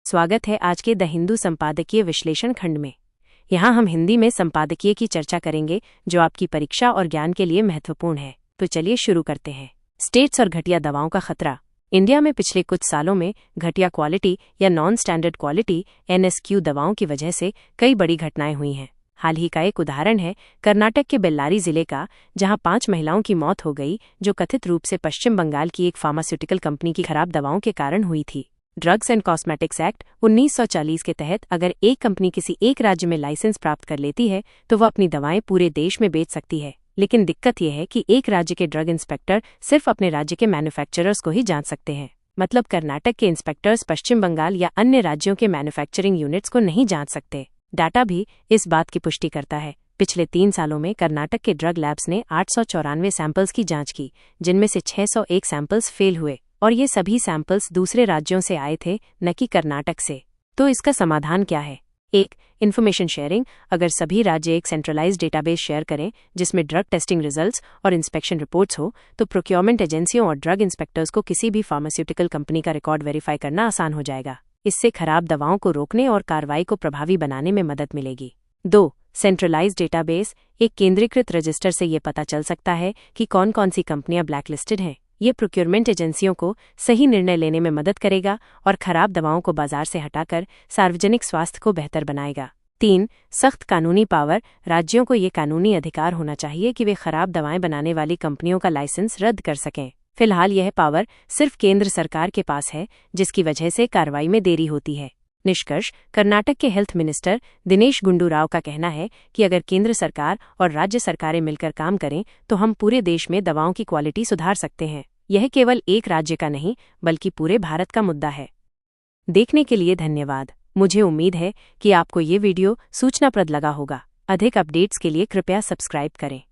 स्वागत है आज के द हिंदू संपादकीय विश्लेषण खंड में। यहाँ हम हिंदी में संपादकीय की चर्चा करेंगे जो आपकी परीक्षा और ज्ञान के लिए महत्वपूर्ण है। तो चलिए शुरू करते हैं। स्टेट्स और घटिया दवाओं का खतरा। इंडिया में पिछले कुछ सालों में घटिया क्वालिटी या नॉन स्टैंडर्ड क्वालिटी NSQ दवाओं की वजह से कई बड़ी घटनाएं हुई हैं। हाल ही का एक उदाहरण है कर्नाटक के बेल्लारी जिले का, जहां 5 महिलाओं की मौत हो गई जो कथित रूप से पश्चिम बंगाल की एक फार्मास्यूटिकल कंपनी की खराब दवाओं के कारण हुई थी। ड्रग्स एंड कॉस्मेटिक्स एक्ट 1940 के तहत अगर एक कंपनी किसी एक राज्य में लाइसेंस प्राप्त कर लेती है तो वह अपनी दवाएं पूरे देश में बेच सकती है। लेकिन दिक्कत यह है कि एक राज्य के ड्रग इंस्पेक्टर सिर्फ अपने राज्य के मैन्युफैक्चरर्स को ही जांच सकते हैं। मतलब कर्नाटक के इंस्पेक्टर्स पश्चिम बंगाल या अन्य राज्यों के मैन्युफैक्चरिंग यूनिट्स को नहीं जांच सकते। डाटा भी इस बात की पुष्टि करता है। पिछले 3 सालों में कर्नाटक के ड्रग लैब्स ने 894 सैंपल्स की जांच की, जिनमें से 601 सैंपल्स फेल हुए और ये सभी सैंपल्स दूसरे राज्यों से आए थे, न कि कर्नाटक से। तो इसका समाधान क्या है? 1. Information sharing. अगर सभी राज्य एक सेंट्रलाइज्ड डेटाबेस शेयर करें जिसमें ड्रग टेस्टिंग रिजल्ट्स और इंस्पेक्शन रिपोर्ट्स हो, तो प्रोक्योरमेंट एजेंसियों और ड्रग इंस्पेक्टर्स को किसी भी फार्मास्यूटिकल कंपनी का रिकॉर्ड वेरीफाई करना आसान हो जाएगा। इससे खराब दवाओं को रोकने और कार्रवाई को प्रभावी बनाने में मदद मिलेगी। 2. Centralised database. एक केंद्रीकृत रजिस्टर से ये पता चल सकता है कि कौन कौन सी कंपनियां ब्लैकलिस्टेड हैं। ये प्रोक्योरमेंट एजेंसियों को सही निर्णय लेने में मदद करेगा और खराब दवाओं को बाजार से हटाकर सार्वजनिक स्वास्थ्य को बेहतर बनाएगा। 3. सख्त कानूनी पावर। राज्यों को ये कानूनी अधिकार होना चाहिए कि वे खराब दवाएं बनाने वाली कंपनियों का लाइसेंस रद्द कर सकें। फिलहाल यह पावर सिर्फ केंद्र सरकार के पास है, जिसकी वजह से कार्रवाई में देरी होती है। निष्कर्ष। कर्नाटक के हेल्थ मिनिस्टर दिनेश गुंडू राव का कहना है कि अगर केंद्र सरकार और राज्य सरकारें मिलकर काम करें तो हम पूरे देश में दवाओं की क्वालिटी सुधार सकते हैं। यह केवल एक राज्य का नहीं बल्कि पूरे भारत का मुद्दा है। देखने के लिए धन्यवाद। मुझे उम्मीद है कि आपको ये वीडियो सूचनाप्रद लगा होगा। अधिक अपडेट्स के लिए कृपया सब्सक्राइब करें।